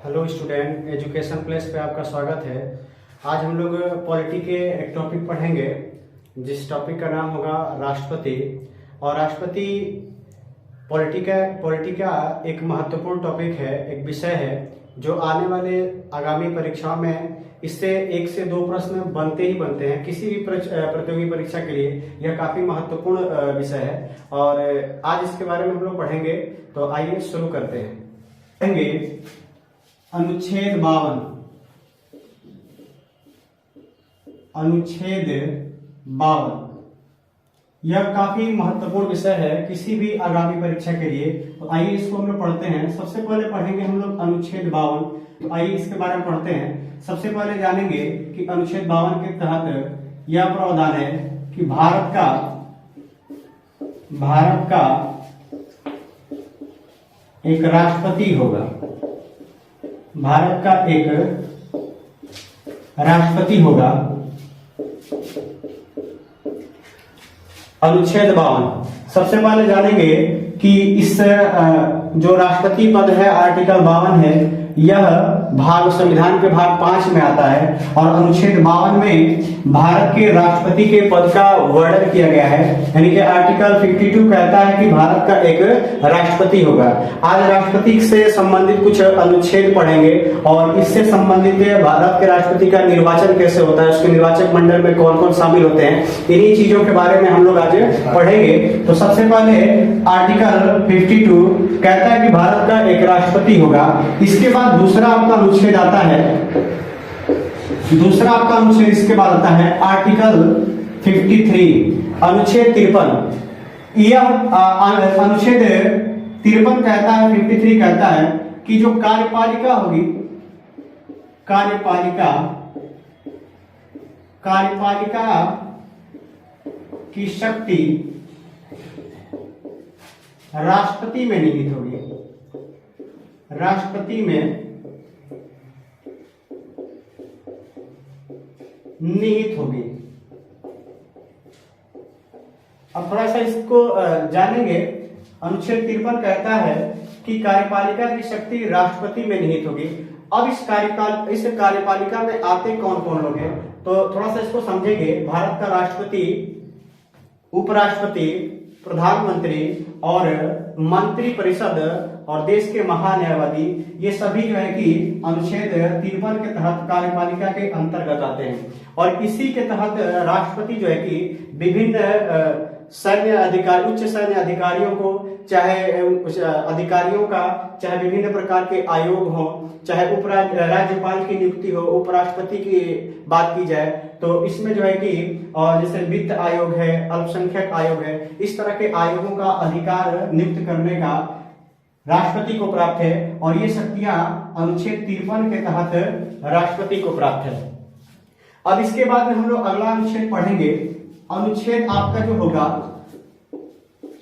Hello student, education place पे आपका स्वागत है। आज हम लोग पॉलिटी के एक टॉपिक पढ़ेंगे जिस टॉपिक का नाम होगा राष्ट्रपति। और राष्ट्रपति पॉलिटी का एक महत्वपूर्ण टॉपिक है, एक विषय है जो आने वाले आगामी परीक्षाओं में इससे 1 से 2 प्रश्न बनते ही बनते हैं। किसी भी प्रतियोगी परीक्षा के लिए यह काफी महत्वपूर्ण विषय है और आज इसके बारे में हम लोग पढ़ेंगे। तो आइए शुरू करते हैं। पढ़ेंगे अनुच्छेद 52। अनुच्छेद 52 यह काफी महत्वपूर्ण विषय है किसी भी आगामी परीक्षा के लिए। तो आइए इसको हम लोग पढ़ते हैं। सबसे पहले पढ़ेंगे हम लोग अनुच्छेद 52। तो आइए इसके बारे में पढ़ते हैं। सबसे पहले जानेंगे कि अनुच्छेद 52 के तहत यह प्रावधान है कि भारत का एक राष्ट्रपति होगा। भारत का एक राष्ट्रपति होगा। अनुच्छेद 52 सबसे पहले जानेंगे कि इस जो राष्ट्रपति पद है आर्टिकल 52 है, यह भाग संविधान के भाग 5 में आता है और अनुच्छेद 52 में भारत के राष्ट्रपति के पद का वर्णन किया गया है। यानी कि आर्टिकल 52 कहता है कि भारत का एक राष्ट्रपति होगा। आज राष्ट्रपति से संबंधित कुछ अनुच्छेद पढ़ेंगे और इससे संबंधित भारत के राष्ट्रपति का निर्वाचन कैसे होता है, उसके निर्वाचक मंडल में कौन कौन शामिल होते हैं, इन्हीं चीजों के बारे में हम लोग आज पढ़ेंगे। तो सबसे पहले आर्टिकल 52 कहता है कि भारत का एक राष्ट्रपति होगा। इसके बाद दूसरा आपका अनुच्छेद आता है। दूसरा आपका अनुच्छेद इसके बाद आता है आर्टिकल 53, अनुच्छेद 53। यह अनुच्छेद 53 कहता है, 53 कहता है कि जो कार्यपालिका होगी, कार्यपालिका की शक्ति राष्ट्रपति में निहित होगी। राष्ट्रपति में निहित होगी। अब थोड़ा सा इसको जानेंगे। अनुच्छेद 53 कहता है कि कार्यपालिका की शक्ति राष्ट्रपति में निहित होगी। अब इस कार्यपालिका में आते कौन कौन लोग हैं, तो थोड़ा सा इसको समझेंगे। भारत का राष्ट्रपति, उपराष्ट्रपति, प्रधानमंत्री और मंत्री परिषद और देश के महान्यायवादी, ये सभी जो है कि अनुच्छेद 53 के तहत कार्यपालिका के अंतर्गत आते हैं। और इसी के तहत राष्ट्रपति जो है कि विभिन्न सैन्य अधिकारी, उच्च सैन्य अधिकारियों को, चाहे अधिकारियों का, चाहे विभिन्न प्रकार के आयोग हो, चाहे राज्यपाल की नियुक्ति हो, उपराष्ट्रपति की बात की जाए तो इसमें जो है कि जैसे वित्त आयोग है, अल्पसंख्यक आयोग है, इस तरह के आयोगों का अधिकार नियुक्त करने का राष्ट्रपति को प्राप्त है। और ये शक्तियां अनुच्छेद 53 के तहत राष्ट्रपति को प्राप्त है। अब इसके बाद में हम लोग अगला अनुच्छेद पढ़ेंगे। अनुच्छेद आपका जो होगा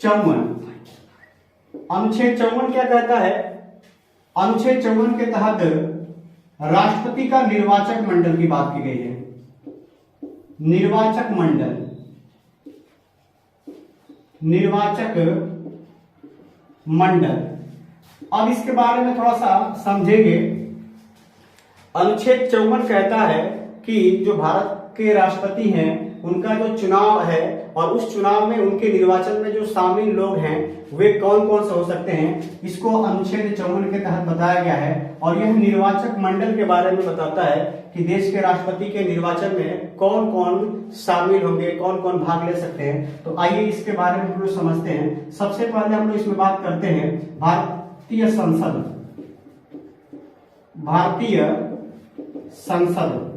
54। अनुच्छेद 54 क्या कहता है? अनुच्छेद 54 के तहत राष्ट्रपति का निर्वाचक मंडल की बात की गई है। निर्वाचक मंडल, निर्वाचक मंडल। अब इसके बारे में थोड़ा सा समझेंगे। अनुच्छेद 54 कहता है कि जो भारत के राष्ट्रपति हैं उनका जो चुनाव है और उस चुनाव में उनके निर्वाचन में जो शामिल लोग हैं वे कौन कौन से हो सकते हैं, इसको अनुच्छेद 54 के तहत बताया गया है। और यह निर्वाचक मंडल के बारे में बताता है कि देश के राष्ट्रपति के निर्वाचन में कौन कौन शामिल होंगे, कौन कौन भाग ले सकते हैं। तो आइए इसके बारे में हम लोग समझते हैं। सबसे पहले हम लोग इसमें बात करते हैं भारतीय संसद। भारतीय संसद,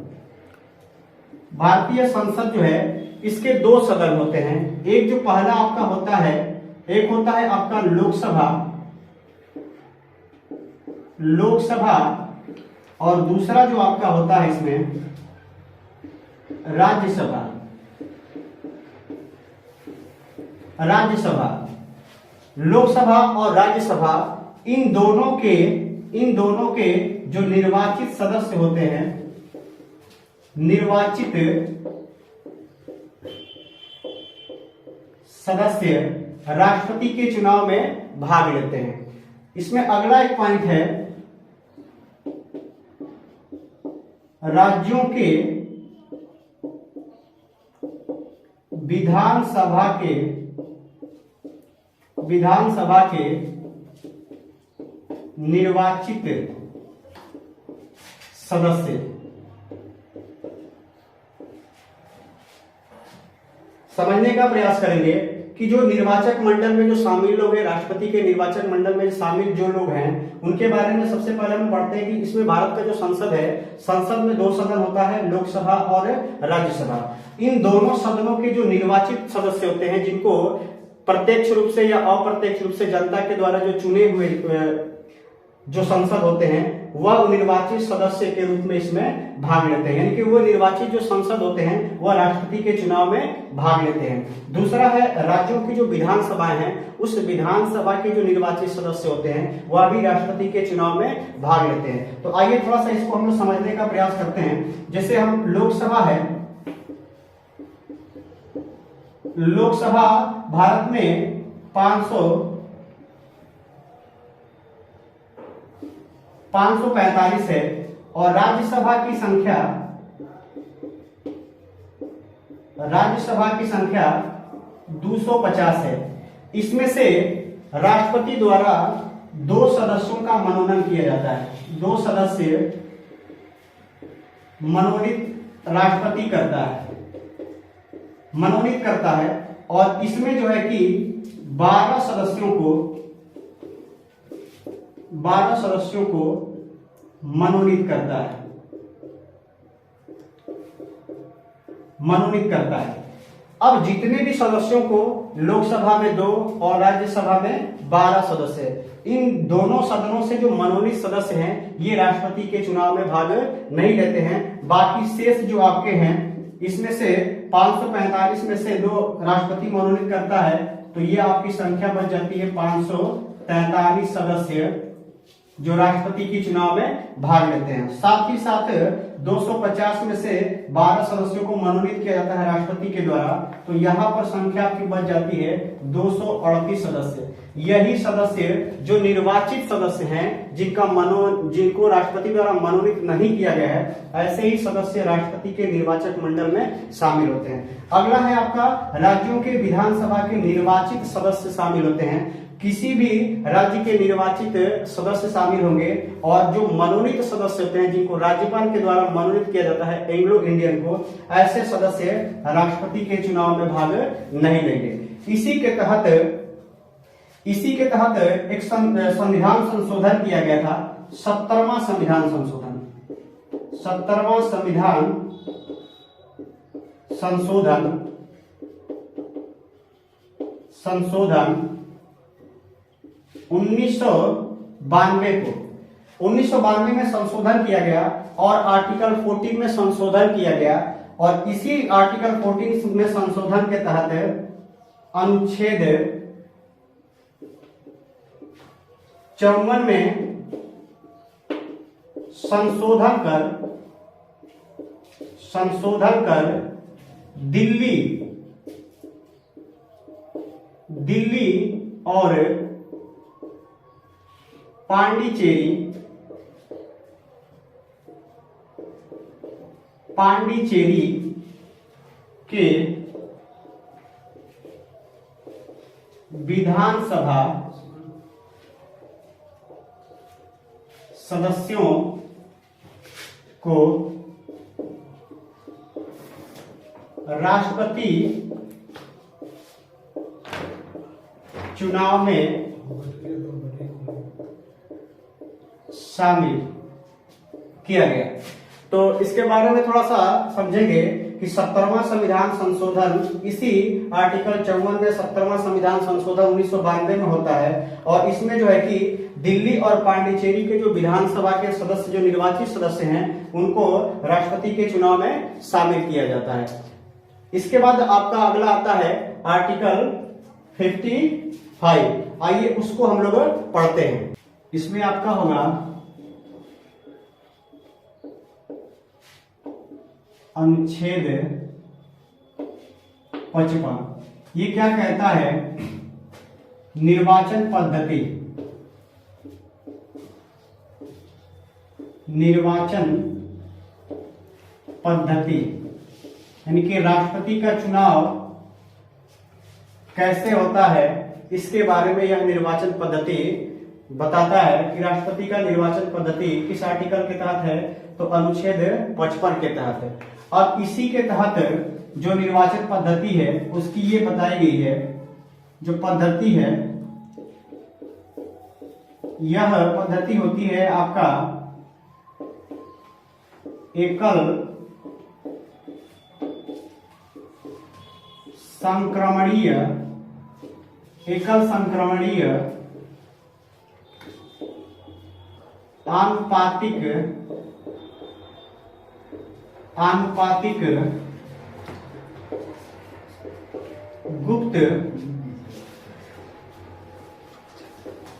भारतीय संसद जो है इसके 2 सदन होते हैं। एक जो पहला आपका होता है, एक होता है आपका लोकसभा, और दूसरा जो आपका होता है इसमें राज्यसभा। राज्यसभा, लोकसभा और राज्यसभा, इन दोनों के जो निर्वाचित सदस्य होते हैं, निर्वाचित सदस्य राष्ट्रपति के चुनाव में भाग लेते हैं। इसमें अगला एक पॉइंट है राज्यों के विधानसभा के निर्वाचित सदस्य। समझने का प्रयास करेंगे कि जो निर्वाचक मंडल में जो शामिल लोग हैं, राष्ट्रपति के निर्वाचक मंडल में शामिल जो लोग हैं, उनके बारे में सबसे पहले हम पढ़ते हैं कि इसमें भारत का जो संसद है, संसद में दो सदन होता है, लोकसभा और राज्यसभा। इन दोनों सदनों के जो निर्वाचित सदस्य होते हैं, जिनको प्रत्यक्ष रूप से या अप्रत्यक्ष रूप से जनता के द्वारा जो चुने हुए जो संसद होते हैं, वह निर्वाचित सदस्य के रूप में इसमें भाग लेते हैं। यानी कि वो निर्वाचित जो संसद होते हैं वह राष्ट्रपति के चुनाव में भाग लेते हैं। दूसरा है राज्यों की जो विधानसभाएं हैं, उस विधानसभा के जो निर्वाचित सदस्य होते हैं वह भी राष्ट्रपति के चुनाव में भाग लेते हैं। तो आइए थोड़ा सा इसको हम लोग समझने का प्रयास करते हैं। जैसे हम लोकसभा है, लोकसभा भारत में 545 है और राज्यसभा की संख्या 250 है। इसमें से राष्ट्रपति द्वारा 2 सदस्यों का मनोनयन किया जाता है। 2 सदस्य राष्ट्रपति मनोनीत करता है और इसमें जो है कि 12 सदस्यों को मनोनीत करता है। अब जितने भी सदस्यों को, लोकसभा में 2 और राज्यसभा में 12 सदस्य है, इन दोनों सदनों से जो मनोनीत सदस्य हैं, ये राष्ट्रपति के चुनाव में भाग नहीं लेते हैं। बाकी शेष जो आपके हैं, इसमें से 545 में से 2 राष्ट्रपति मनोनीत करता है, तो ये आपकी संख्या बच जाती है 543 सदस्य जो राष्ट्रपति के चुनाव में भाग लेते हैं। साथ ही साथ 250 में से 12 सदस्यों को मनोनीत किया जाता है राष्ट्रपति के द्वारा, तो यहाँ पर संख्या आपकी बच जाती है 238 सदस्य। यही सदस्य जो निर्वाचित सदस्य हैं, जिनको राष्ट्रपति द्वारा मनोनीत नहीं किया गया है, ऐसे ही सदस्य राष्ट्रपति के निर्वाचक मंडल में शामिल होते हैं। अगला है आपका राज्यों के विधानसभा के निर्वाचित सदस्य शामिल होते हैं। किसी भी राज्य के निर्वाचित सदस्य शामिल होंगे और जो मनोनीत सदस्य होते हैं, जिनको राज्यपाल के द्वारा मनोनीत किया जाता है, एंग्लो इंडियन को, ऐसे सदस्य राष्ट्रपति के चुनाव में भाग नहीं लेंगे। इसी के तहत एक संविधान संशोधन किया गया था, 17वां संविधान संशोधन 1992 में संशोधन किया गया और आर्टिकल 14 में संशोधन किया गया। और इसी आर्टिकल 14 में संशोधन के तहत अनुच्छेद 54 में संशोधन कर दिल्ली और पांडिचेरी के विधानसभा सदस्यों को राष्ट्रपति चुनाव में शामिल किया गया। तो इसके बारे में थोड़ा सा समझेंगे कि 17वां संविधान संशोधन इसी आर्टिकल 54 में 17वां संविधान संशोधन 1992 में होता है और इसमें जो है कि दिल्ली और पांडिचेरी के जो विधानसभा के सदस्य, जो निर्वाचित सदस्य हैं, उनको राष्ट्रपति के चुनाव में शामिल किया जाता है। इसके बाद आपका अगला आता है आर्टिकल 55। आइए उसको हम लोग पढ़ते हैं। इसमें आपका होगा अनुच्छेद 55। ये क्या कहता है? निर्वाचन पद्धति, यानी कि राष्ट्रपति का चुनाव कैसे होता है, इसके बारे में यह निर्वाचन पद्धति बताता है कि राष्ट्रपति का निर्वाचन पद्धति किस आर्टिकल के तहत है, तो अनुच्छेद 55 के तहत है। और इसी के तहत जो निर्वाचन पद्धति है उसकी ये बताई गई है, जो पद्धति है यह पद्धति होती है आपका एकल संक्रमणीय आनुपातिक गुप्त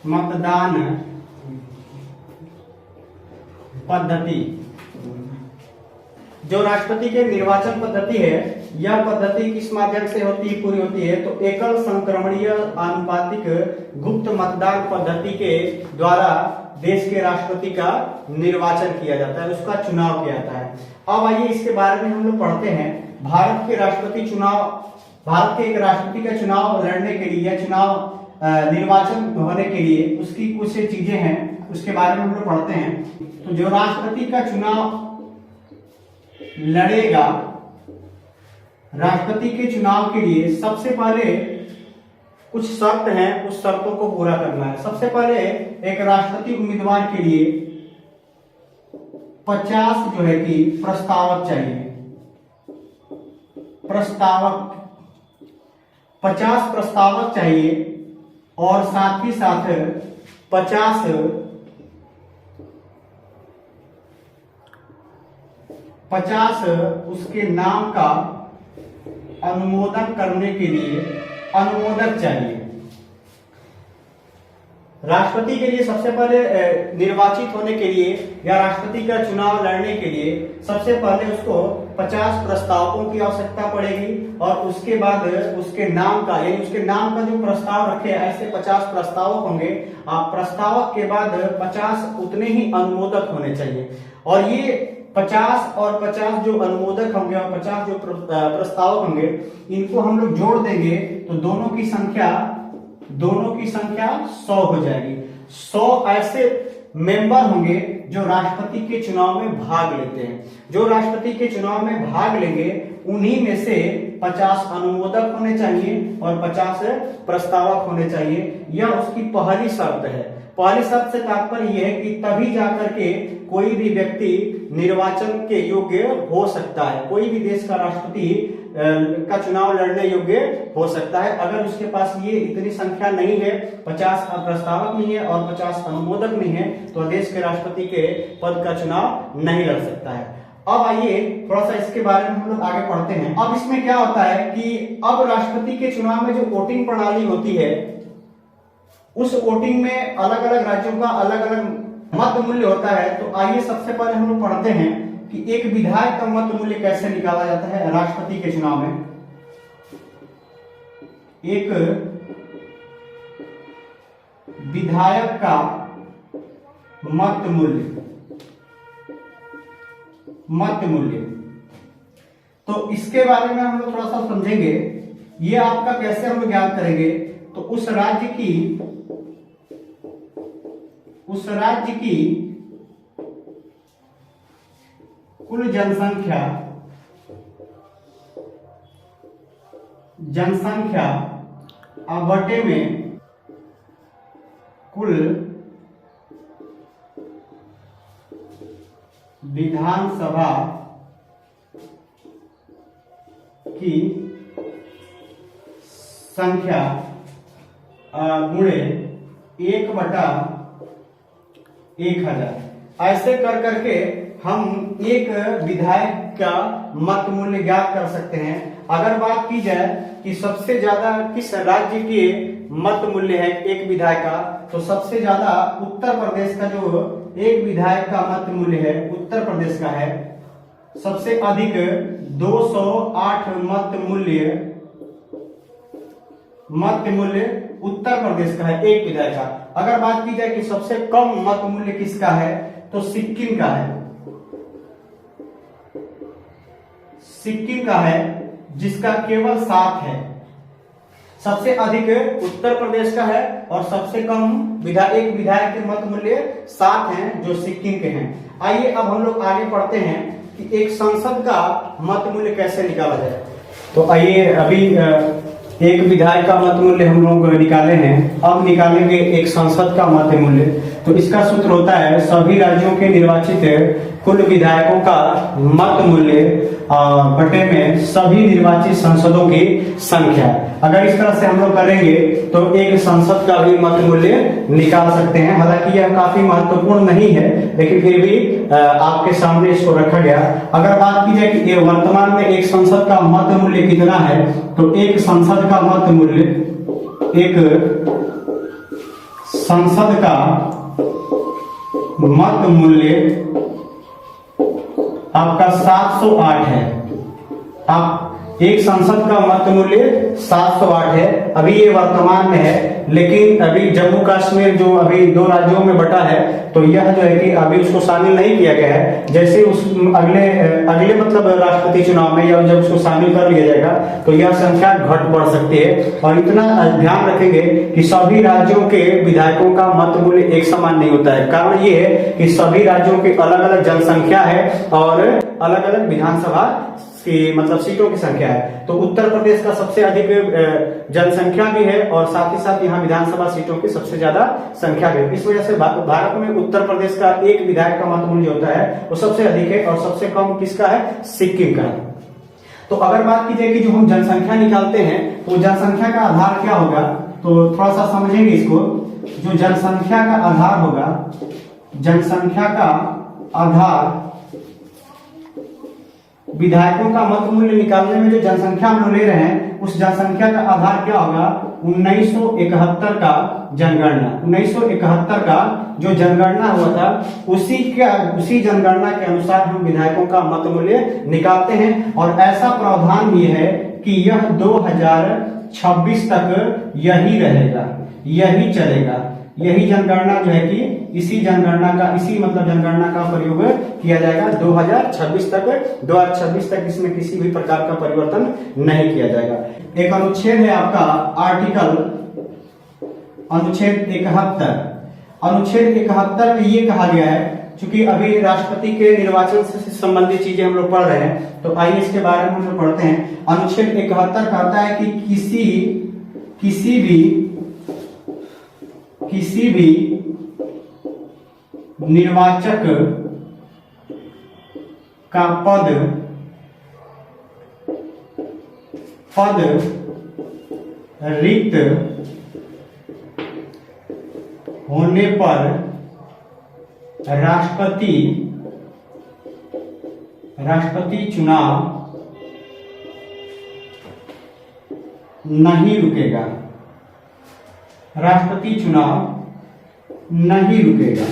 मतदान पद्धति। जो राष्ट्रपति के निर्वाचन पद्धति है, यह पद्धति किस माध्यम से पूरी होती है, तो एकल संक्रमणीय आनुपातिक गुप्त मतदान पद्धति के द्वारा देश के राष्ट्रपति का निर्वाचन किया जाता है, उसका चुनाव किया जाता है। अब आइए इसके बारे में हम लोग पढ़ते हैं। भारत के एक राष्ट्रपति का चुनाव लड़ने के लिए या चुनाव निर्वाचन होने के लिए उसकी कुछ चीजें हैं, उसके बारे में हम लोग पढ़ते हैं। तो जो राष्ट्रपति का चुनाव लड़ेगा, राष्ट्रपति के चुनाव के लिए सबसे पहले कुछ शर्त हैं, उस शर्तों को पूरा करना है। सबसे पहले एक राष्ट्रपति उम्मीदवार के लिए 50 जो है कि प्रस्तावक चाहिए। 50 प्रस्तावक चाहिए और साथ ही साथ 50 उसके नाम का अनुमोदन करने के लिए अनुमोदक चाहिए। राष्ट्रपति के लिए सबसे पहले निर्वाचित होने के लिए या राष्ट्रपति का चुनाव लड़ने के लिए सबसे पहले उसको 50 प्रस्तावकों की आवश्यकता पड़ेगी और उसके बाद उसके नाम का, यानी उसके नाम का जो प्रस्ताव रखे, ऐसे 50 प्रस्तावक होंगे। प्रस्तावक के बाद 50 उतने ही अनुमोदक होने चाहिए और ये 50 और 50 जो अनुमोदक होंगे और 50 जो प्रस्तावक होंगे, इनको हम लोग जोड़ देंगे तो दोनों की संख्या 100 हो जाएगी। 100 ऐसे मेंबर होंगे जो राष्ट्रपति के चुनाव में भाग लेते हैं। जो राष्ट्रपति के चुनाव में भाग लेंगे उन्हीं में से 50 अनुमोदक होने चाहिए और 50 प्रस्तावक होने चाहिए। यह उसकी पहली शर्त है। पहली शर्त से तात्पर्य यह है कि तभी जाकर के कोई भी व्यक्ति निर्वाचन के योग्य हो सकता है, कोई भी देश का राष्ट्रपति का चुनाव लड़ने योग्य हो सकता है। अगर उसके पास ये इतनी संख्या नहीं है, 50 प्रस्तावक नहीं है और 50 अनुमोदक नहीं है, तो देश के राष्ट्रपति के पद का चुनाव नहीं लड़ सकता है। अब आइए थोड़ा सा इसके बारे में हम लोग आगे पढ़ते हैं। अब इसमें क्या होता है कि अब राष्ट्रपति के चुनाव में जो वोटिंग प्रणाली होती है, उस वोटिंग में अलग अलग राज्यों का अलग अलग मत मूल्य होता है। तो आइए सबसे पहले हम लोग पढ़ते हैं कि एक विधायक का मत मूल्य कैसे निकाला जाता है राष्ट्रपति के चुनाव में। एक विधायक का मत मूल्य, तो इसके बारे में हम लोग थोड़ा सा समझेंगे। ये आपका कैसे हम लोग ज्ञात करेंगे, तो उस राज्य की कुल जनसंख्या बटे में कुल विधानसभा की संख्या गुणे 1/1000। ऐसे कर करके हम एक विधायक का मत मूल्य ज्ञात कर सकते हैं। अगर बात की जाए कि सबसे ज्यादा किस राज्य के मत मूल्य है एक विधायक का, तो सबसे ज्यादा उत्तर प्रदेश का जो एक विधायक का मत मूल्य है उत्तर प्रदेश का है। सबसे अधिक 208 मत मूल्य उत्तर प्रदेश का है एक विधायक का। अगर बात की जाए कि सबसे कम मत मूल्य किसका है, तो सिक्किम का है। सिक्किम का है जिसका केवल 7 है। सबसे अधिक उत्तर प्रदेश का है और सबसे कम एक विधायक के मत मूल्य 7 हैं जो सिक्किम के हैं। आइए अब हम लोग आगे पढ़ते हैं कि एक संसद का मत मूल्य कैसे निकाला जाए। तो आइए अभी एक विधायक का मत मूल्य हम लोग निकाले हैं, अब निकालेंगे एक संसद का मत मूल्य। तो इसका सूत्र होता है सभी राज्यों के निर्वाचित कुल विधायकों का मत मूल्य बटे में सभी निर्वाचित संसदों की संख्या। अगर इस तरह से हम लोग करेंगे तो एक संसद का भी मत मूल्य निकाल सकते हैं। हालांकि यह काफी महत्वपूर्ण नहीं है, लेकिन फिर भी आपके सामने इसको रखा गया। अगर बात की जाए कि वर्तमान में एक संसद का मत मूल्य कितना है, तो एक संसद का मत मूल्य, एक संसद का मत मूल्य आपका 708 है। आप एक संसद का मत मूल्य 708 है। अभी ये वर्तमान में है, लेकिन अभी जम्मू कश्मीर जो अभी 2 राज्यों में बटा है, तो यह जो है कि अभी उसको शामिल नहीं किया गया है। जैसे उस अगले मतलब राष्ट्रपति चुनाव में या जब उसको शामिल कर लिया जाएगा तो यह संख्या घट बढ़ सकती है। और इतना ध्यान रखेंगे कि सभी राज्यों के विधायकों का मत मूल्य एक समान नहीं होता है। कारण ये है कि सभी राज्यों की अलग अलग जनसंख्या है और अलग अलग विधानसभा की मतलब सीटों की संख्या है। तो उत्तर प्रदेश का सबसे अधिक जनसंख्या भी है और साथ ही साथ यहाँ विधानसभा सीटों की सबसे ज्यादा संख्या भी है। इस वजह से भारत में उत्तर प्रदेश का एक विधायक का मत मूल्य होता है वो सबसे अधिक है और सबसे कम किसका है, सिक्किम का है। तो अगर बात की जाए कि जो हम जनसंख्या निकालते हैं तो जनसंख्या का आधार क्या होगा, तो थोड़ा सा समझेंगे इसको। जो जनसंख्या का आधार होगा, जनसंख्या का आधार विधायकों का मत मूल्य निकालने में जो जनसंख्या हम ले रहे हैं उस जनसंख्या का आधार क्या होगा, 1971 का जनगणना। 1971 का जो जनगणना हुआ था उसी जनगणना के अनुसार हम विधायकों का मत मूल्य निकालते हैं। और ऐसा प्रावधान भी है कि यह 2026 तक यही रहेगा, यही चलेगा। यही जनगणना जो है कि इसी जनगणना का प्रयोग किया जाएगा 2026 तक। 2026 तक इसमें किसी भी प्रकार का परिवर्तन नहीं किया जाएगा। एक अनुच्छेद है आपका अनुच्छेद 71। अनुच्छेद 71 में ये कहा गया है, चूंकि अभी राष्ट्रपति के निर्वाचन से संबंधित चीजें हम लोग पढ़ रहे हैं, तो आइए इसके बारे में हम लोग पढ़ते हैं। अनुच्छेद 71 कहता है कि किसी भी निर्वाचक का पद रिक्त होने पर राष्ट्रपति चुनाव नहीं रुकेगा। राष्ट्रपति चुनाव नहीं रुकेगा।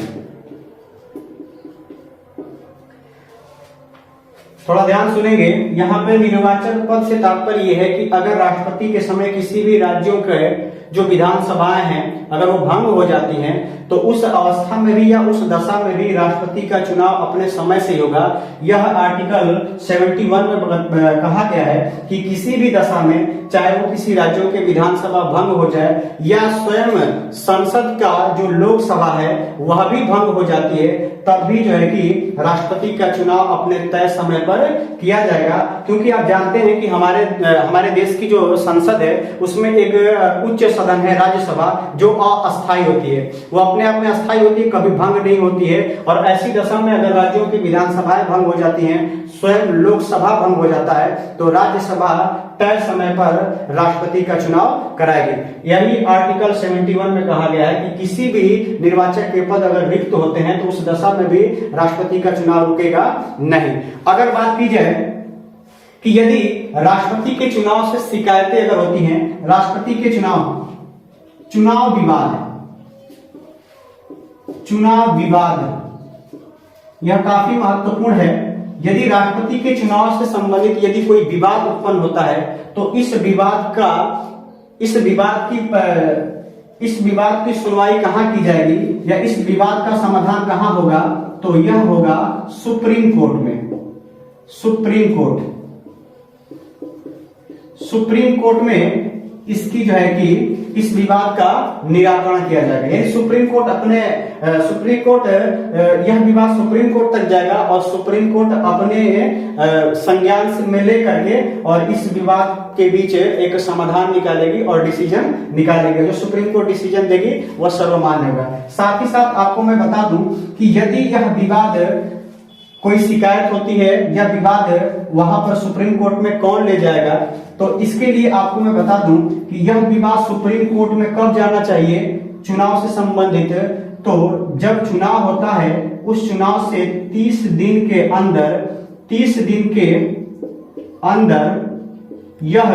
थोड़ा ध्यान सुनेंगे। यहाँ पे निर्वाचन पद से तात्पर्य यह है कि अगर राष्ट्रपति के समय किसी भी राज्यों के जो विधानसभाएं हैं अगर वो भंग हो जाती हैं तो उस अवस्था में भी या उस दशा में भी राष्ट्रपति का चुनाव अपने समय से होगा। यह आर्टिकल 71 में कहा गया है कि किसी भी दशा में, चाहे वो किसी राज्यों के विधानसभा भंग हो जाए या स्वयं संसद का जो लोकसभा है वह भी भंग हो जाती है, तब भी जो है कि राष्ट्रपति का चुनाव अपने तय समय पर किया जाएगा। क्योंकि आप जानते हैं कि हमारे देश की जो संसद है उसमें एक उच्च सदन है राज्यसभा, जो अस्थायी होती है, वो अपने आप में अस्थायी होती है, कभी भंग नहीं होती है। और ऐसी दशा में अगर राज्यों की विधानसभाएं भंग हो जाती हैं, स्वयं लोकसभा भंग हो जाता है, तो राज्यसभा तय समय पर राष्ट्रपति का चुनाव कराएगी। यही आर्टिकल 71 में कहा गया है कि किसी भी निर्वाचक के पद अगर रिक्त होते हैं तो उस दशा में भी राष्ट्रपति का चुनाव रुकेगा नहीं। अगर बात की जाए कि यदि राष्ट्रपति के चुनाव से शिकायतें अगर होती हैं, राष्ट्रपति के चुनाव विवाद यह काफी महत्वपूर्ण है। यदि राष्ट्रपति के चुनाव से संबंधित यदि कोई विवाद उत्पन्न होता है तो इस विवाद की सुनवाई कहां की जाएगी या इस विवाद का समाधान कहां होगा, तो यह होगा सुप्रीम कोर्ट में। सुप्रीम कोर्ट सुप्रीम कोर्ट में इसकी जो है कि इस विवाद का निराकरण किया जाएगा। यानी सुप्रीम कोर्ट यह विवाद सुप्रीम कोर्ट तक जाएगा और सुप्रीम कोर्ट अपने संज्ञान में लेकर के और इस विवाद के बीच एक समाधान निकालेगी और डिसीजन निकालेगी। जो सुप्रीम कोर्ट डिसीजन देगी वह सर्वमान्य होगा। साथ ही साथ आपको मैं बता दूं कि यदि यह विवाद कोई शिकायत होती है या विवाद वहां पर सुप्रीम कोर्ट में कौन ले जाएगा, तो इसके लिए आपको मैं बता दूं कि यह विवाद सुप्रीम कोर्ट में कब जाना चाहिए चुनाव से संबंधित। तो जब चुनाव होता है उस चुनाव से 30 दिन के अंदर यह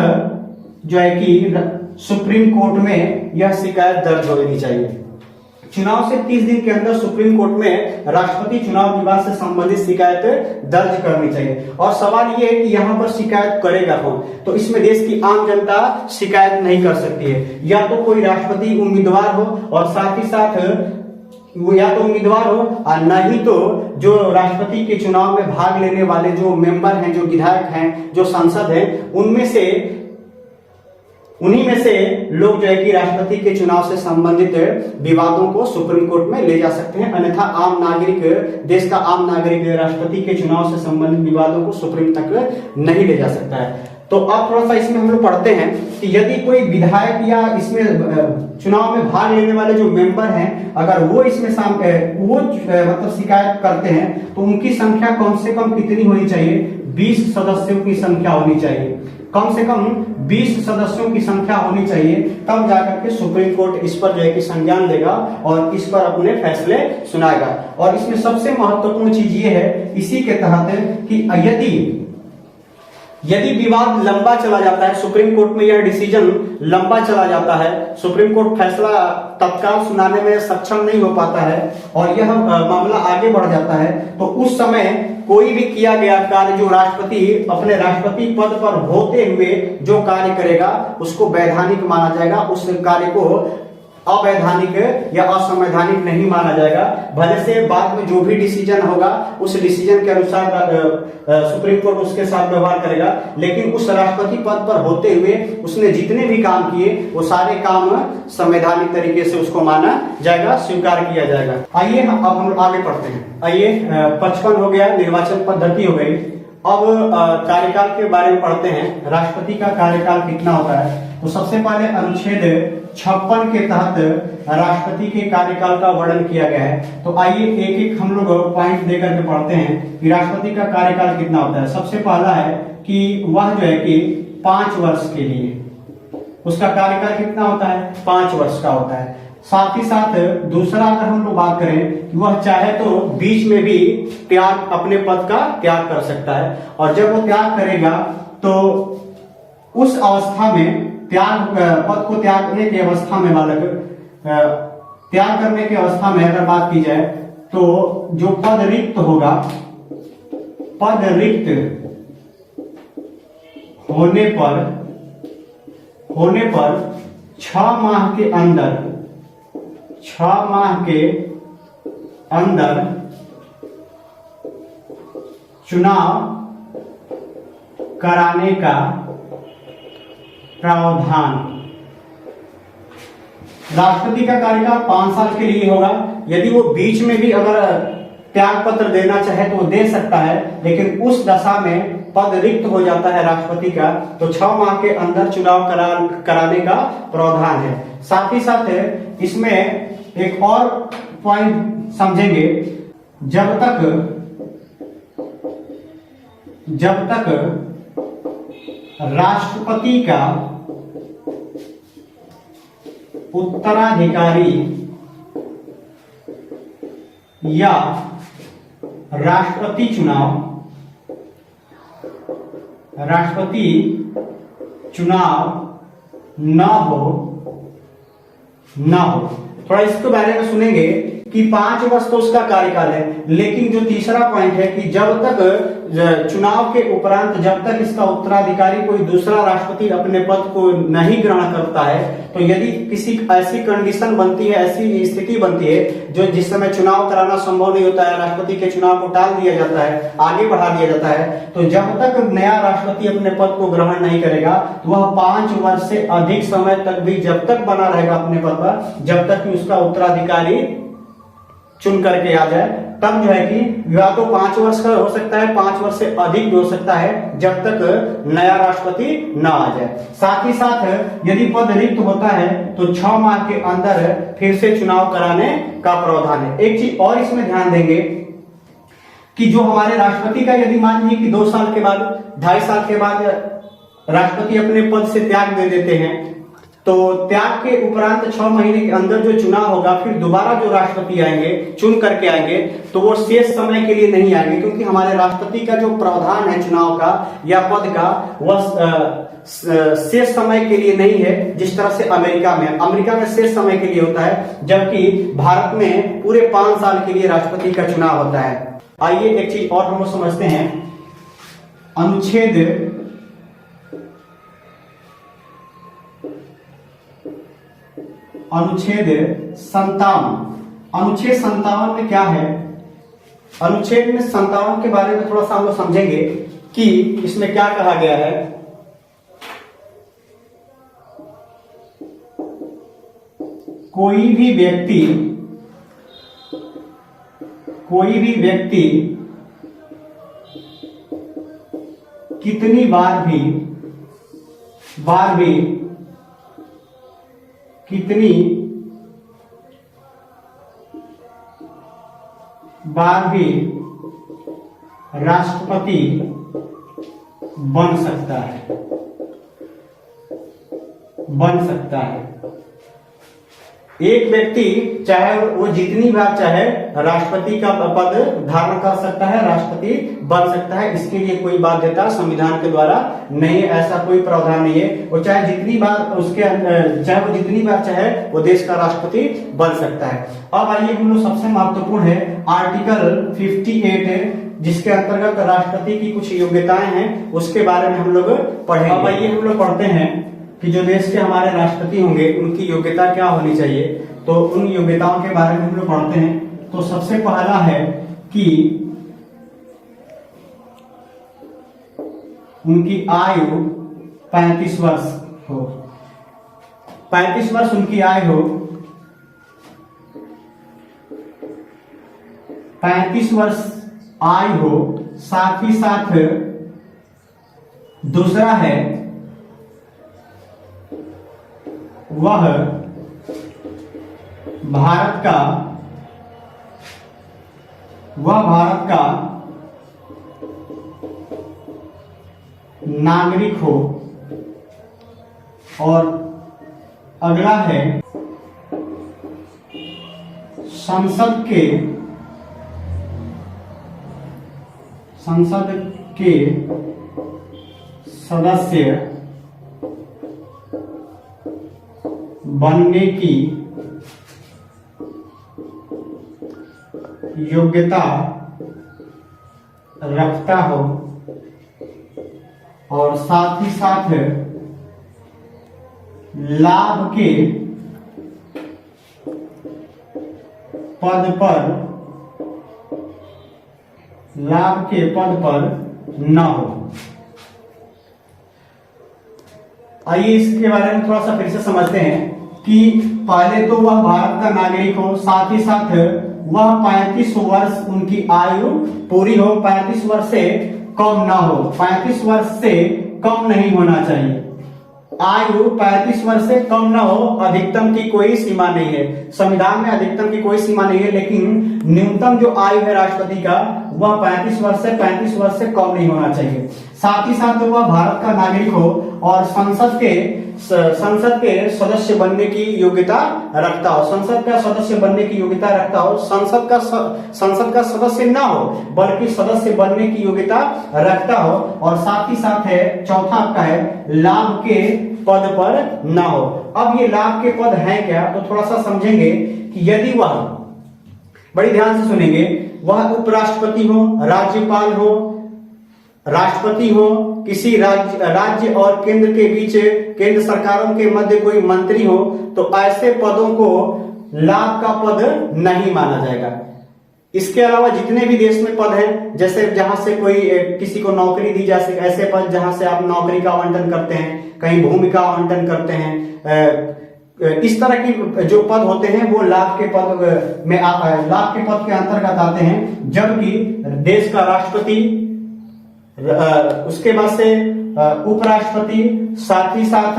जो है कि सुप्रीम कोर्ट में यह शिकायत दर्ज होनी चाहिए। चुनाव से 30 दिन के अंदर सुप्रीम कोर्ट में राष्ट्रपति चुनाव विवाद से संबंधित शिकायत दर्ज करनी चाहिए। और सवाल यह है कि यहाँ पर शिकायत करेगा कौन, तो इसमें देश की आम जनता शिकायत नहीं कर सकती है। या तो कोई राष्ट्रपति उम्मीदवार हो और साथ ही साथ वो या तो उम्मीदवार हो और नहीं तो जो राष्ट्रपति के चुनाव में भाग लेने वाले जो मेंबर हैं, जो विधायक हैं, जो सांसद हैं, उन्हीं में से लोग जो है कि राष्ट्रपति के चुनाव से संबंधित विवादों को सुप्रीम कोर्ट में ले जा सकते हैं। अन्यथा आम नागरिक, देश का आम नागरिक राष्ट्रपति के चुनाव से संबंधित विवादों को सुप्रीम तक नहीं ले जा सकता है। तो अब थोड़ा सा इसमें हम लोग पढ़ते हैं कि यदि कोई विधायक या इसमें चुनाव में भाग लेने वाले जो मेंबर हैं, अगर वो इसमें मतलब शिकायत करते हैं तो उनकी संख्या कम से कम कितनी होनी चाहिए? 20 सदस्यों की संख्या होनी चाहिए। कम से कम 20 सदस्यों की संख्या होनी चाहिए, तब जाकर के सुप्रीम कोर्ट इस पर जो है कि संज्ञान लेगा और इस पर अपने फैसले सुनाएगा। और इसमें सबसे महत्वपूर्ण चीज ये है इसी के तहत कि यदि विवाद लंबा चला जाता है, सुप्रीम कोर्ट में यह डिसीजन लंबा चला जाता है, सुप्रीम कोर्ट फैसला तत्काल सुनाने में सक्षम नहीं हो पाता है और यह मामला आगे बढ़ जाता है, तो उस समय कोई भी किया गया कार्य जो राष्ट्रपति अपने राष्ट्रपति पद पर होते हुए जो कार्य करेगा उसको वैधानिक माना जाएगा। उस कार्य को अवैधानिक या असंवैधानिक नहीं माना जाएगा। भले से बाद में जो भी डिसीजन होगा उस डिसीजन के अनुसार सुप्रीम कोर्ट उसके साथ व्यवहार करेगा, लेकिन उस राष्ट्रपति पद पर होते हुए उसने जितने भी काम किए वो सारे काम संवैधानिक तरीके से उसको माना जाएगा, स्वीकार किया जाएगा। आइए अब हम आगे पढ़ते हैं। आइए 55 हो गया, निर्वाचन पद्धति हो गई। अब कार्यकाल के बारे में पढ़ते हैं। राष्ट्रपति का कार्यकाल कितना होता है? तो सबसे पहले अनुच्छेद 56 के तहत राष्ट्रपति के कार्यकाल का वर्णन किया गया है। तो आइए एक एक हम लोग पॉइंट देकर के पढ़ते हैं कि राष्ट्रपति का कार्यकाल कितना होता है। सबसे पहला है कि वह जो है कि 5 वर्ष के लिए उसका कार्यकाल कितना होता है? 5 वर्ष का होता है। साथ ही साथ दूसरा अगर हम लोग बात करें कि वह चाहे तो बीच में भी अपने पद का त्याग कर सकता है, और जब वो त्याग करेगा तो उस अवस्था में पद को त्यागने की अवस्था में त्याग करने की अवस्था में अगर बात की जाए तो जो पद रिक्त होगा, पद रिक्त होने पर 6 माह के अंदर चुनाव कराने का प्रावधान। राष्ट्रपति का कार्यकाल 5 साल के लिए होगा। यदि वो बीच में भी अगर त्याग पत्र देना चाहे तो वो दे सकता है, लेकिन उस दशा में पद रिक्त हो जाता है राष्ट्रपति का तो 6 माह के अंदर चुनाव कराने का प्रावधान है। साथ ही साथ इसमें एक और पॉइंट समझेंगे, जब तक राष्ट्रपति का उत्तराधिकारी या राष्ट्रपति चुनाव न हो। थोड़ा इसके बारे में सुनेंगे कि 5 वर्ष तो उसका कार्यकाल है, लेकिन जो तीसरा पॉइंट है कि जब तक चुनाव के उपरांत जब तक इसका उत्तराधिकारी कोई दूसरा राष्ट्रपति अपने पद को नहीं ग्रहण करता है, तो यदि किसी ऐसी कंडीशन बनती है, ऐसी स्थिति बनती है जो जिस समय चुनाव कराना संभव नहीं होता है, राष्ट्रपति के चुनाव को टाल दिया जाता है, आगे बढ़ा दिया जाता है, तो जब तक नया राष्ट्रपति अपने पद को ग्रहण नहीं करेगा तो वह 5 वर्ष से अधिक समय तक भी जब तक बना रहेगा अपने पद पर, जब तक कि उसका उत्तराधिकारी चुन करके आ जाए, तब जो है कि या तो 5 वर्ष का हो सकता है, 5 वर्ष से अधिक भी हो सकता है, जब तक नया राष्ट्रपति न आ जाए। साथ ही साथ यदि पद रिक्त होता है तो 6 माह के अंदर फिर से चुनाव कराने का प्रावधान है। एक चीज और इसमें ध्यान देंगे कि जो हमारे राष्ट्रपति का यदि मान लीजिए कि 2 साल के बाद, 2.5 साल के बाद राष्ट्रपति अपने पद से त्याग दे देते हैं, तो त्याग के उपरांत 6 महीने के अंदर जो चुनाव होगा, फिर दोबारा जो राष्ट्रपति आएंगे चुन करके आएंगे, तो वो शेष समय के लिए नहीं आएंगे, क्योंकि हमारे राष्ट्रपति का जो प्रावधान है चुनाव का या पद का, वह शेष समय के लिए नहीं है। जिस तरह से अमेरिका में शेष समय के लिए होता है, जबकि भारत में पूरे 5 साल के लिए राष्ट्रपति का चुनाव होता है। आइए एक चीज और हम लोग समझते हैं, अनुच्छेद 57। अनुच्छेद 57 में क्या है? अनुच्छेद में 57 के बारे में थोड़ा सा हम लोग समझेंगे कि इसमें क्या कहा गया है। कोई भी व्यक्ति कितनी बार भी राष्ट्रपति बन सकता है। एक व्यक्ति चाहे वो जितनी बार चाहे राष्ट्रपति का पद धारण कर सकता है, राष्ट्रपति बन सकता है। इसके लिए कोई बाध्यता संविधान के द्वारा नहीं है, ऐसा कोई प्रावधान नहीं है। वो चाहे जितनी बार चाहे वो देश का राष्ट्रपति बन सकता है। अब आइए हम लोग सबसे महत्वपूर्ण है आर्टिकल 58, जिसके अंतर्गत राष्ट्रपति की कुछ योग्यताएं हैं, उसके बारे में हम लोग पढ़ेंगे। अब आइए हम लोग पढ़ते हैं कि जो देश के हमारे राष्ट्रपति होंगे उनकी योग्यता क्या होनी चाहिए। तो उन योग्यताओं के बारे में हम लोग पढ़ते हैं। तो सबसे पहला है कि उनकी आयु 35 वर्ष हो, 35 वर्ष उनकी आयु हो, 35 वर्ष आयु हो। साथ ही साथ दूसरा है वह भारत का नागरिक हो। और अगला है संसद के सदस्य बनने की योग्यता रखता हो। और साथ ही साथ लाभ के पद पर न हो। आइए इसके बारे में थोड़ा सा फिर से समझते हैं कि पहले तो वह भारत का नागरिक हो, साथ ही साथ वह 35 वर्ष उनकी आयु पूरी हो, 35 वर्ष से कम ना हो, 35 वर्ष से कम नहीं होना चाहिए। आयु 35 वर्ष से कम ना हो, अधिकतम की कोई सीमा नहीं है, संविधान में अधिकतम की कोई सीमा नहीं है, लेकिन न्यूनतम जो आयु है राष्ट्रपति का वह 35 वर्ष से कम नहीं होना चाहिए। साथ ही साथ वह भारत का नागरिक हो और संसद के सदस्य बनने की योग्यता रखता हो। संसद का सदस्य बनने की योग्यता रखता हो, संसद का सदस्य ना हो बल्कि सदस्य बनने की योग्यता रखता हो। और साथ ही साथ है चौथा आपका है लाभ के पद पर ना हो। अब ये लाभ के पद हैं क्या, तो थोड़ा सा समझेंगे कि बड़ी ध्यान से सुनेंगे, वह उपराष्ट्रपति हो, राज्यपाल हो, राष्ट्रपति हो, किसी राज्य और केंद्र के बीच केंद्र सरकारों के मध्य कोई मंत्री हो, तो ऐसे पदों को लाभ का पद नहीं माना जाएगा। इसके अलावा जितने भी देश में पद हैं, जैसे जहां से कोई किसी को नौकरी दी जा सके, ऐसे पद जहां से आप नौकरी का आवंटन करते हैं, कहीं भूमि का आवंटन करते हैं, इस तरह की जो पद होते हैं वो लाभ के पद में लाभ के पद के अंतर्गत आते हैं। जबकि देश का राष्ट्रपति, उसके बाद से उपराष्ट्रपति, साथ ही साथ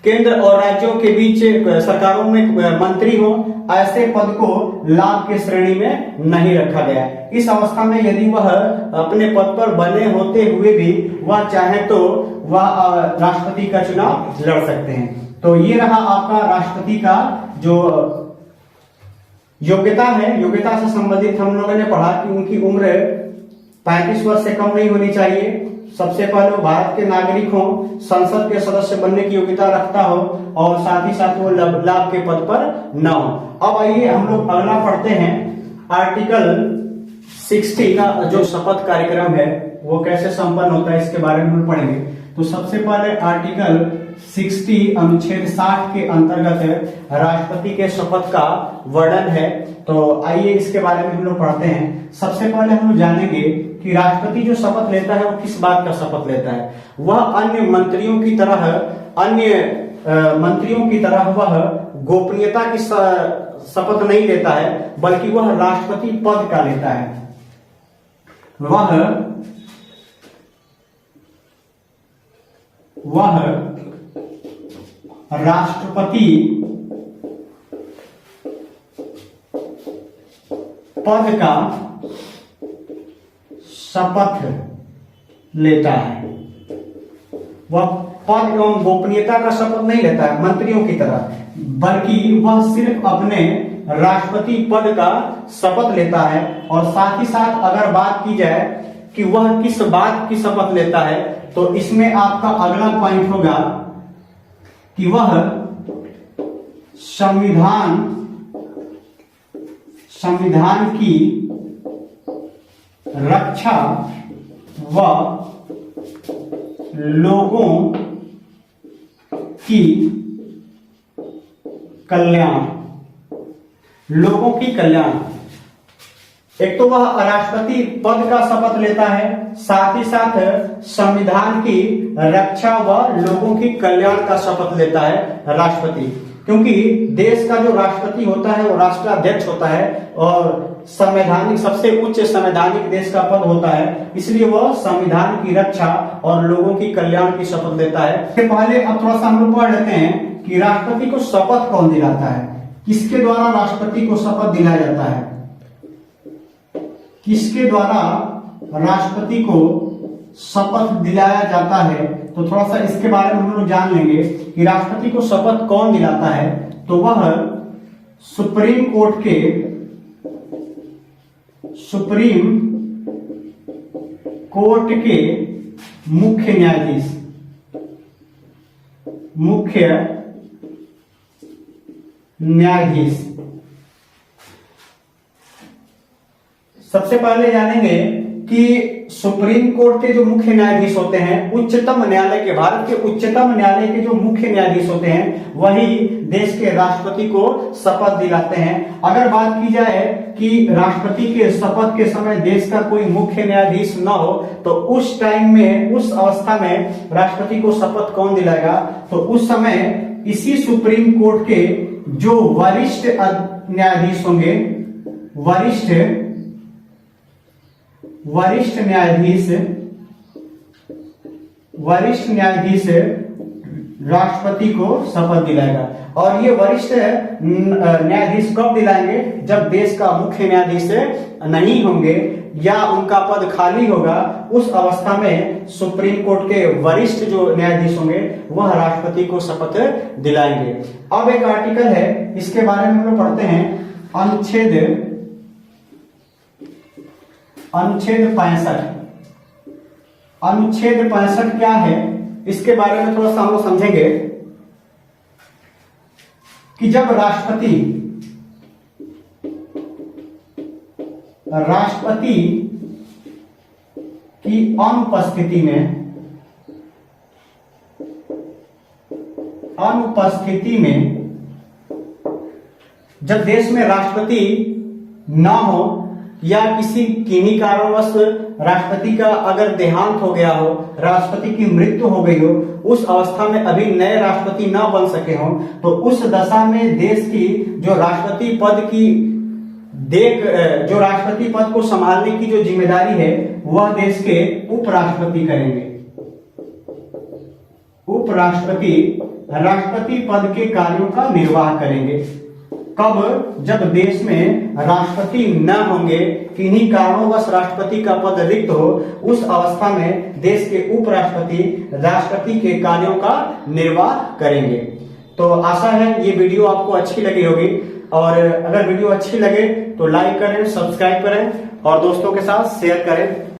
केंद्र और राज्यों के बीच सरकारों में मंत्री हो, ऐसे पद को लाभ के श्रेणी में नहीं रखा गया है। इस अवस्था में यदि वह अपने पद पर बने होते हुए भी वह चाहे तो वह राष्ट्रपति का चुनाव लड़ सकते हैं। तो ये रहा आपका राष्ट्रपति का जो योग्यता है। योग्यता से संबंधित हम लोगों ने पढ़ा कि उनकी उम्र 35 वर्ष से कम नहीं होनी चाहिए। सबसे पहले वो भारत के नागरिक हो, संसद के सदस्य बनने की योग्यता रखता हो और साथ ही साथ वो लाभ के पद पर न हो। अब आइए हम लोग अगला पढ़ते हैं, आर्टिकल 60 का जो शपथ कार्यक्रम है वो कैसे संपन्न होता है, इसके बारे में हम पढ़ेंगे। तो सबसे पहले आर्टिकल 60 अनुच्छेद 60 के अंतर्गत राष्ट्रपति के शपथ का वर्णन है। तो आइए इसके बारे में हम लोग पढ़ते हैं। सबसे पहले हम लोग जानेंगे कि राष्ट्रपति जो शपथ लेता है वो किस बात का शपथ लेता है। वह अन्य मंत्रियों की तरह वह गोपनीयता की शपथ नहीं लेता है, बल्कि वह राष्ट्रपति पद का लेता है। वह राष्ट्रपति पद का शपथ लेता है। वह पद एवं गोपनीयता का शपथ नहीं लेता है मंत्रियों की तरह, बल्कि वह सिर्फ अपने राष्ट्रपति पद का शपथ लेता है। और साथ ही साथ अगर बात की जाए कि वह किस बात की शपथ लेता है, तो इसमें आपका अगला पॉइंट होगा कि वह संविधान की रक्षा व लोगों की कल्याण। एक तो वह राष्ट्रपति पद का शपथ लेता है, साथ ही साथ संविधान की रक्षा व लोगों की कल्याण का शपथ लेता है राष्ट्रपति। क्योंकि देश का जो राष्ट्रपति होता है वो राष्ट्राध्यक्ष होता है और संवैधानिक सबसे उच्च संवैधानिक देश का पद होता है, इसलिए वह संविधान की रक्षा और लोगों की कल्याण की शपथ लेता है। इसके पहले अब थोड़ा सा हम लोग पढ़ लेते हैं कि राष्ट्रपति को शपथ कौन दिलाता है, किसके द्वारा राष्ट्रपति को शपथ दिलाया जाता है, किसके द्वारा राष्ट्रपति को शपथ दिलाया जाता है। तो थोड़ा सा इसके बारे में हम लोग जान लेंगे कि राष्ट्रपति को शपथ कौन दिलाता है। तो वह सुप्रीम कोर्ट के मुख्य न्यायाधीश। सबसे पहले जानेंगे कि सुप्रीम कोर्ट के जो मुख्य न्यायाधीश होते हैं, उच्चतम न्यायालय के, भारत के उच्चतम न्यायालय के जो मुख्य न्यायाधीश होते हैं, वही देश के राष्ट्रपति को शपथ दिलाते हैं। अगर बात की जाए कि राष्ट्रपति के शपथ के समय देश का कोई मुख्य न्यायाधीश न हो, तो उस टाइम में, उस अवस्था में राष्ट्रपति को शपथ कौन दिलाएगा, तो उस समय इसी सुप्रीम कोर्ट के जो वरिष्ठ न्यायाधीश होंगे, वरिष्ठ न्यायाधीश राष्ट्रपति को शपथ दिलाएगा। और ये वरिष्ठ न्यायाधीश कब दिलाएंगे, जब देश का मुख्य न्यायाधीश नहीं होंगे या उनका पद खाली होगा, उस अवस्था में सुप्रीम कोर्ट के वरिष्ठ जो न्यायाधीश होंगे वह राष्ट्रपति को शपथ दिलाएंगे। अब एक आर्टिकल है, इसके बारे में हम लोग पढ़ते हैं, अनुच्छेद 65। अनुच्छेद 65 क्या है, इसके बारे में थोड़ा सा हम लोग समझेंगे कि जब राष्ट्रपति राष्ट्रपति की अनुपस्थिति में जब देश में राष्ट्रपति ना हो या किसी किन्हीं कारणवश राष्ट्रपति का अगर देहांत हो गया हो, राष्ट्रपति की मृत्यु हो गई हो, उस अवस्था में अभी नए राष्ट्रपति ना बन सके हो, तो उस दशा में देश की जो राष्ट्रपति पद को संभालने की जो जिम्मेदारी है वह देश के उपराष्ट्रपति करेंगे। उपराष्ट्रपति राष्ट्रपति पद के कार्यों का निर्वाह करेंगे। कब? जब देश में राष्ट्रपति न होंगे, किन्हीं कारणों राष्ट्रपति का पद रिक्त हो, उस अवस्था में देश के उपराष्ट्रपति राष्ट्रपति के कार्यों का निर्वाह करेंगे। तो आशा है ये वीडियो आपको अच्छी लगी होगी, और अगर वीडियो अच्छी लगे तो लाइक करें, सब्सक्राइब करें और दोस्तों के साथ शेयर करें।